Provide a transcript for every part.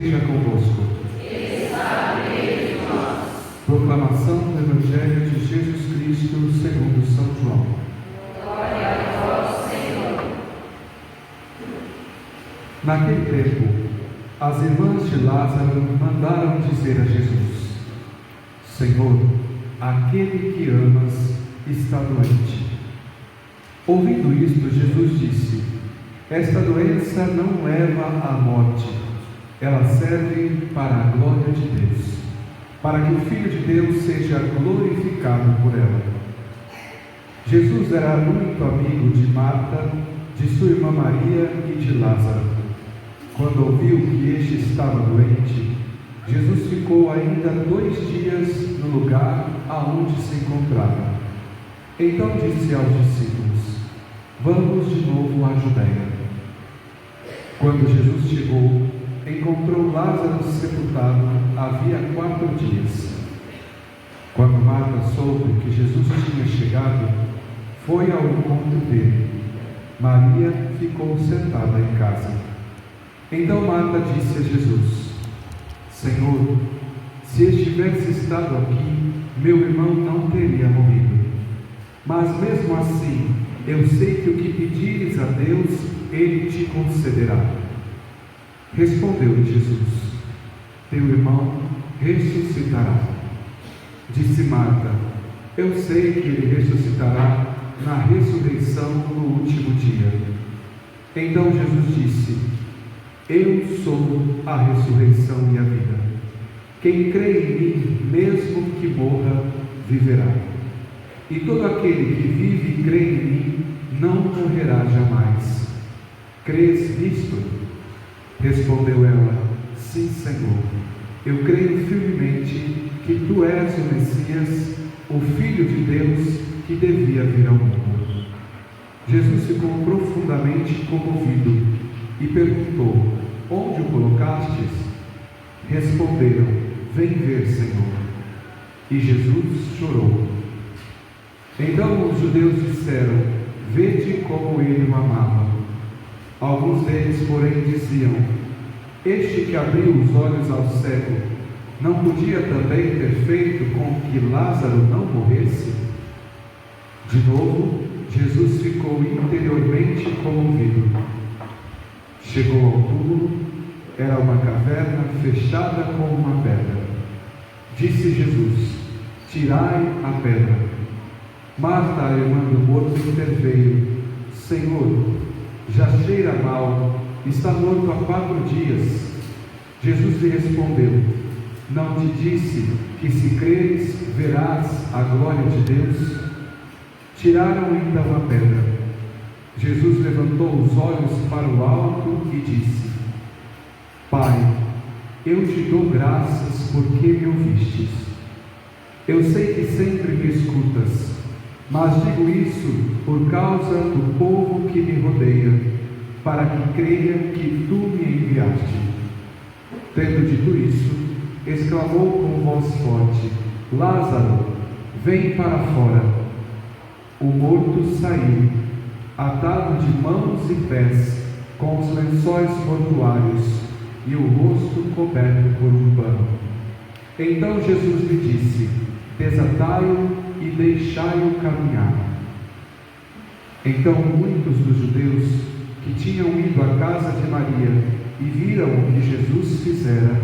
Seja convosco. Proclamação do Evangelho de Jesus Cristo segundo São João. Glória a vós, Senhor. Naquele tempo, as irmãs de Lázaro mandaram dizer a Jesus: Senhor, aquele que amas está doente. Ouvindo isto, Jesus disse: Esta doença não leva à morte. Ela serve para a glória de Deus, para que o Filho de Deus seja glorificado por ela. Jesus era muito amigo de Marta, de sua irmã Maria e de Lázaro. Quando ouviu que este estava doente, Jesus ficou ainda 2 dias no lugar aonde se encontrava. Então disse aos discípulos: Vamos de novo à Judeia. Quando Jesus chegou, encontrou Lázaro sepultado havia 4 dias. Quando Marta soube que Jesus tinha chegado, foi ao encontro dele. Maria ficou sentada em casa. Então Marta disse a Jesus: Senhor, se estivesse estado aqui, meu irmão não teria morrido. Mas mesmo assim, eu sei que o que pedires a Deus, Ele te concederá. Respondeu-lhe Jesus: Teu irmão ressuscitará. Disse Marta: Eu sei que ele ressuscitará na ressurreição no último dia. Então Jesus disse: Eu sou a ressurreição e a vida. Quem crê em mim, mesmo que morra, viverá. E todo aquele que vive e crê em mim, não morrerá jamais. Crês nisto? Respondeu ela: Sim, Senhor. Eu creio firmemente que Tu és o Messias, o Filho de Deus, que devia vir ao mundo. Jesus ficou profundamente comovido e perguntou: Onde o colocastes? Responderam: Vem ver, Senhor. E Jesus chorou. Então os judeus disseram: Vede como ele o amava. Alguns deles, porém, diziam: Este que abriu os olhos ao cego, não podia também ter feito com que Lázaro não morresse? De novo, Jesus ficou interiormente comovido. Chegou ao túmulo, era uma caverna fechada com uma pedra. Disse Jesus: Tirai a pedra. Marta, a irmã do morto, interveio: Senhor, já cheira mal, está morto há 4 dias. Jesus lhe respondeu: Não te disse que se creres, verás a glória de Deus? Tiraram então a pedra. Jesus levantou os olhos para o alto e disse: Pai, eu te dou graças porque me ouvistes. Eu sei que sempre me escutas, mas digo isso por causa do povo que me rodeia, para que creia que Tu me enviaste. Tendo dito isso, exclamou com voz forte: Lázaro, vem para fora. O morto saiu, atado de mãos e pés, com os lençóis mortuários, e o rosto coberto por um pano. Então Jesus lhe disse: Desatai-o e deixai-o caminhar. Então muitos dos judeus que tinham ido à casa de Maria e viram o que Jesus fizera,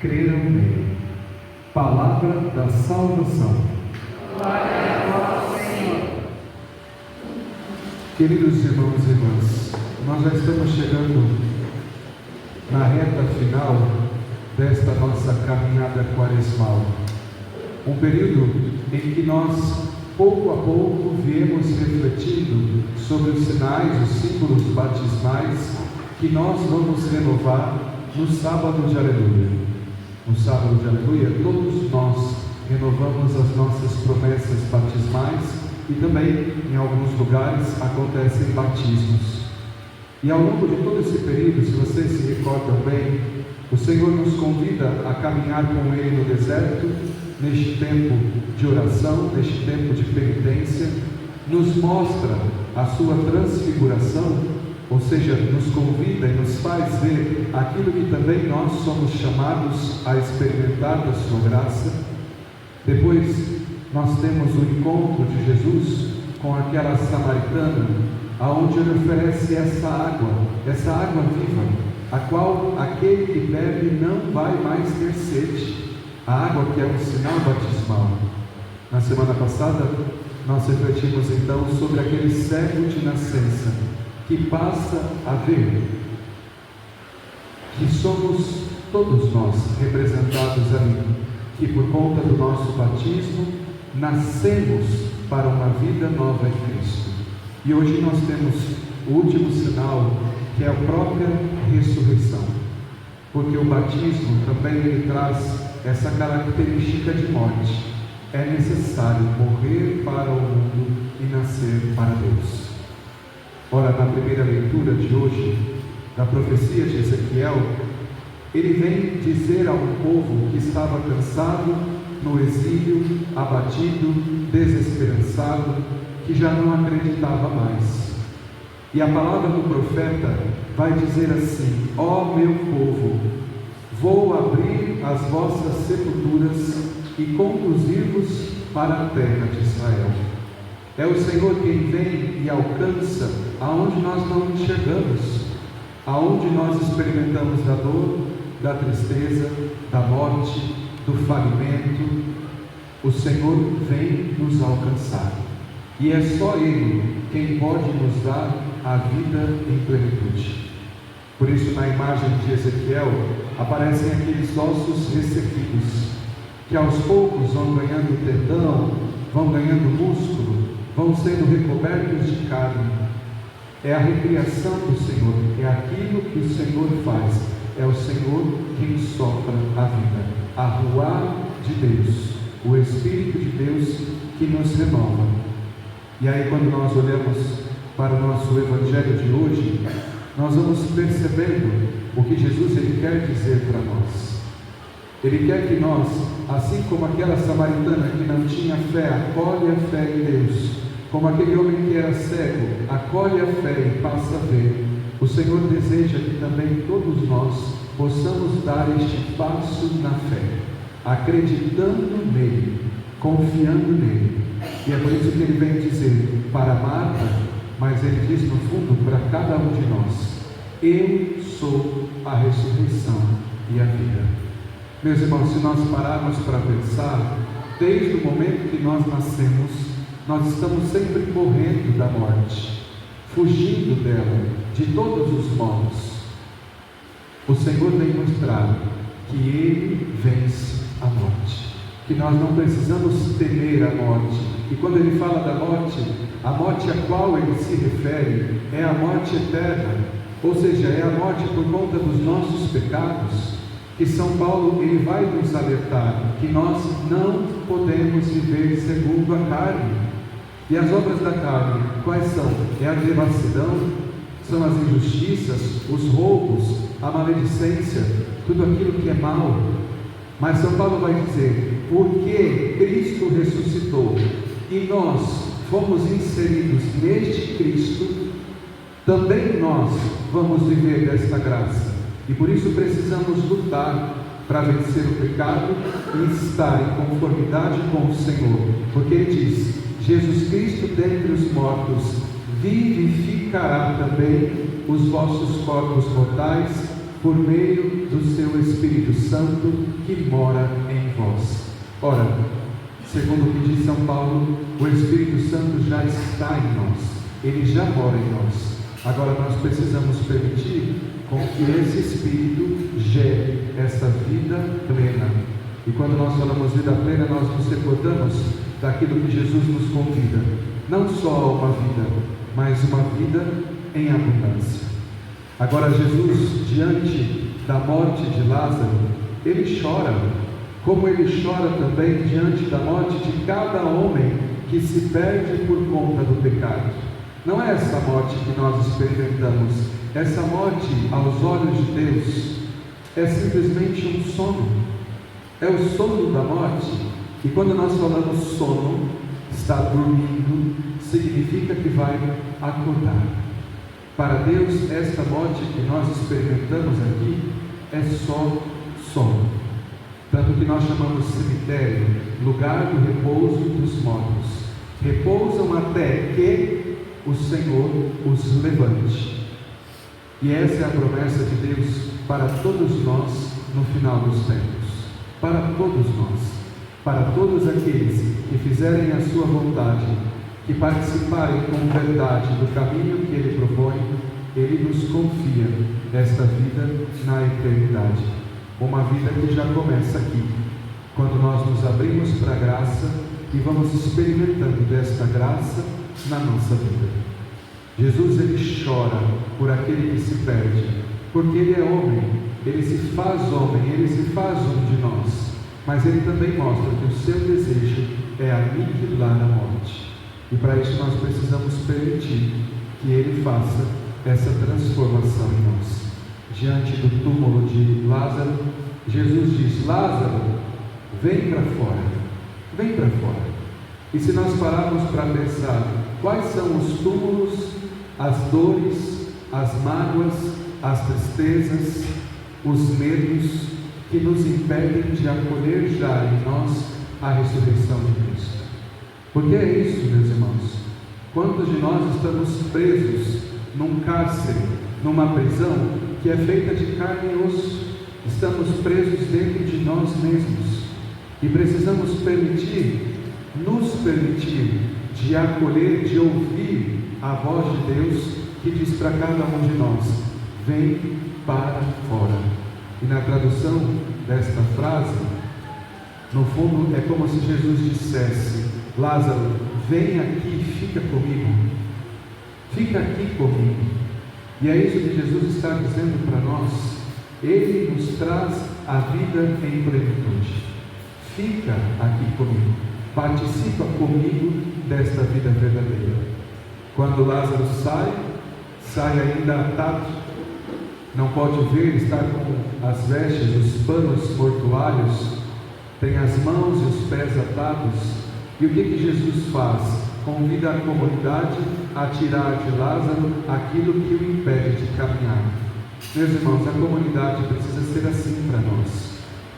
creram nele. Palavra da salvação. Glória a vós, Senhor. Queridos irmãos e irmãs, nós já estamos chegando na reta final desta nossa caminhada quaresmal. Um período em que nós, pouco a pouco, viemos refletindo sobre os sinais, os símbolos batismais que nós vamos renovar no sábado de Aleluia. No sábado de Aleluia, todos nós renovamos as nossas promessas batismais e também, em alguns lugares, acontecem batismos. E ao longo de todo esse período, se vocês se recordam bem, o Senhor nos convida a caminhar com Ele no deserto, neste tempo de oração, neste tempo de penitência, nos mostra a sua transfiguração ou seja, nos convida e nos faz ver aquilo que também nós somos chamados a experimentar da sua graça. Depois nós temos o encontro de Jesus com aquela samaritana, aonde ele oferece essa água viva, a qual aquele que bebe não vai mais ter sede, a água que é um sinal batismal. Na semana passada nós refletimos então sobre aquele cego de nascença, que passa a ver, que somos todos nós representados ali, que por conta do nosso batismo nascemos para uma vida nova em Cristo. E hoje nós temos o último sinal, que é a própria ressurreição, porque o batismo também ele traz essa característica de morte. É necessário morrer para o mundo e nascer para Deus. Ora, na primeira leitura de hoje, da profecia de Ezequiel, ele vem dizer a um povo que estava cansado, no exílio, abatido, desesperançado, que já não acreditava mais. E a palavra do profeta vai dizer assim: ó meu povo, vou abrir as vossas sepulturas e conduzir-vos para a terra de Israel. É o Senhor quem vem e alcança aonde nós não enxergamos, aonde nós experimentamos da dor, da tristeza, da morte, do falimento. O Senhor vem nos alcançar, e é só Ele quem pode nos dar a vida em plenitude. Por isso, na imagem de Ezequiel, aparecem aqueles ossos ressequidos, que aos poucos vão ganhando tendão, vão ganhando músculo, vão sendo recobertos de carne. É a recriação do Senhor, é aquilo que o Senhor faz, é o Senhor quem sopra a vida, a ruá de Deus, o Espírito de Deus que nos renova. E aí, quando nós olhamos para o nosso Evangelho de hoje, nós vamos percebendo o que Jesus ele quer dizer para nós. Ele quer que nós, assim como aquela samaritana que não tinha fé, acolhe a fé em Deus, como aquele homem que era cego, acolhe a fé e passa a ver. O Senhor deseja que também todos nós possamos dar este passo na fé, acreditando nele, confiando nele. E é por isso que ele vem dizer para Marta, mas ele diz no fundo para cada um de nós: eu sou a ressurreição e a vida. Meus irmãos, se nós pararmos para pensar, desde o momento que nós nascemos, nós estamos sempre correndo da morte, fugindo dela, de todos os modos. O Senhor vem mostrar que Ele vence a morte, que nós não precisamos temer a morte. E quando Ele fala da morte, a morte a qual Ele se refere é a morte eterna, ou seja, é a morte por conta dos nossos pecados, que São Paulo ele vai nos alertar que nós não podemos viver segundo a carne. E as obras da carne, quais são? É a devassidão, são as injustiças, os roubos, a maledicência, tudo aquilo que é mal. Mas São Paulo vai dizer: porque Cristo ressuscitou e nós fomos inseridos neste Cristo, também nós vamos viver desta graça. E por isso precisamos lutar para vencer o pecado e estar em conformidade com o Senhor, porque Ele diz: Jesus Cristo dentre os mortos vivificará também os vossos corpos mortais por meio do seu Espírito Santo que mora em vós. Ora, segundo o que diz São Paulo, o Espírito Santo já está em nós, ele já mora em nós. Agora nós precisamos permitir com que esse Espírito gere essa vida plena. E quando nós falamos vida plena, nós nos recordamos daquilo que Jesus nos convida, não só a uma vida, mas uma vida em abundância. Agora Jesus, diante da morte de Lázaro, ele chora, como ele chora também diante da morte de cada homem que se perde por conta do pecado. Não é essa morte que nós experimentamos. Essa morte, aos olhos de Deus, é simplesmente um sono. É o sono da morte. E quando nós falamos sono, está dormindo, significa que vai acordar. Para Deus, esta morte que nós experimentamos aqui é só sono. Tanto que nós chamamos cemitério, lugar do repouso dos mortos. Repousam até que o Senhor os levante. E essa é a promessa de Deus para todos nós no final dos tempos. Para todos nós. Para todos aqueles que fizerem a sua vontade, que participarem com verdade do caminho que Ele propõe, Ele nos confia esta vida na eternidade. Uma vida que já começa aqui, quando nós nos abrimos para a graça e vamos experimentando desta graça na nossa vida. Jesus, Ele chora por aquele que se perde, porque Ele é homem, Ele se faz homem, Ele se faz um de nós, mas Ele também mostra que o seu desejo é aniquilar a morte. E para isso nós precisamos permitir que Ele faça essa transformação em nós. Diante do túmulo de Lázaro, Jesus diz: Lázaro, vem para fora, vem para fora. E se nós pararmos para pensar quais são os túmulos, as dores, as mágoas, as tristezas, os medos que nos impedem de acolher já em nós a ressurreição de Cristo. Porque é isso, meus irmãos. Quantos de nós estamos presos num cárcere, numa prisão que é feita de carne e osso? Estamos presos dentro de nós mesmos e precisamos nos permitir de acolher, de ouvir a voz de Deus que diz para cada um de nós: vem para fora. E na tradução desta frase, no fundo é como se Jesus dissesse: Lázaro, vem aqui e fica comigo. Fica aqui comigo. E é isso que Jesus está dizendo para nós. Ele nos traz a vida em plenitude. Fica aqui comigo. Participa comigo desta vida verdadeira. Quando Lázaro sai ainda atado, não pode ver, está com as vestes, os panos mortuários, tem as mãos e os pés atados. E o que Jesus faz? Convida a comunidade a tirar de Lázaro aquilo que o impede de caminhar. Meus irmãos, a comunidade precisa ser assim para nós.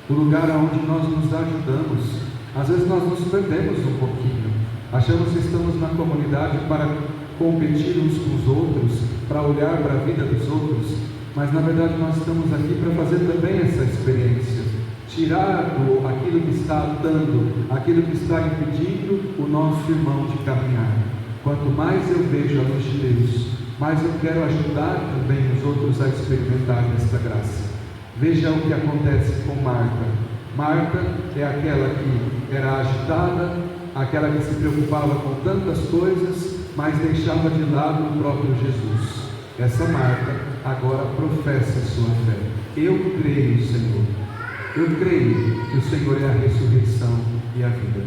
O lugar onde nós nos ajudamos. Às vezes nós nos perdemos um pouquinho. Achamos que estamos na comunidade para competir uns com os outros, para olhar para a vida dos outros. Mas na verdade nós estamos aqui para fazer também essa experiência. Tirar aquilo que está atando, aquilo que está impedindo o nosso irmão de caminhar. Quanto mais eu vejo a luz de Deus, mais eu quero ajudar também os outros a experimentar esta graça. Veja o que acontece com Marta. Marta é aquela que era agitada, aquela que se preocupava com tantas coisas, mas deixava de lado o próprio Jesus. Essa Marta agora professa sua fé. Eu creio, Senhor. Eu creio que o Senhor é a ressurreição e a vida.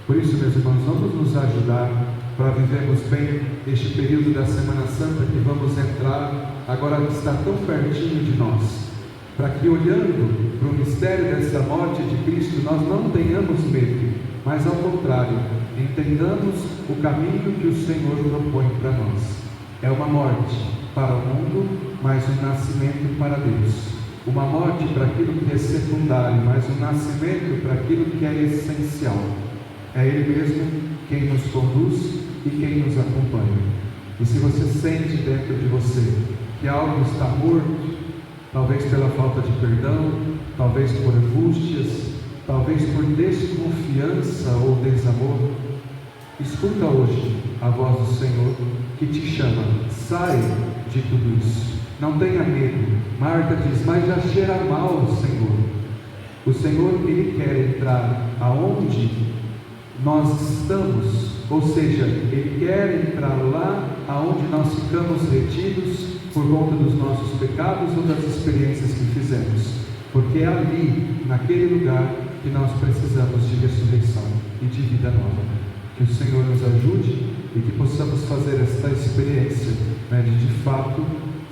Por isso, meus irmãos, vamos nos ajudar para vivermos bem este período da Semana Santa que vamos entrar, agora que está tão pertinho de nós, para que, olhando para o mistério desta morte de Cristo, nós não tenhamos medo, mas ao contrário, entendamos o caminho que o Senhor propõe para nós. É uma morte para o mundo, mas um nascimento para Deus. Uma morte para aquilo que é secundário, mas um nascimento para aquilo que é essencial. É Ele mesmo quem nos conduz e quem nos acompanha. E se você sente dentro de você que algo está morto, talvez pela falta de perdão, talvez por angústias, talvez por desconfiança ou desamor, escuta hoje a voz do Senhor que te chama: sai de tudo isso. Não tenha medo. Marta diz: mas já cheira mal, Senhor. O Senhor, Ele quer entrar aonde nós estamos, ou seja, Ele quer entrar lá aonde nós ficamos retidos por conta dos nossos pecados ou das experiências que fizemos, porque é ali, naquele lugar, que nós precisamos de ressurreição e de vida nova. Que o Senhor nos ajude e que possamos fazer esta experiência, de fato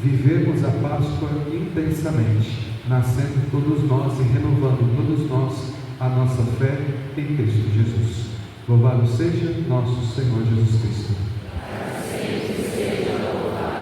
vivermos a Páscoa intensamente, nascendo todos nós e renovando todos nós a nossa fé em Cristo Jesus. Louvado seja nosso Senhor Jesus Cristo.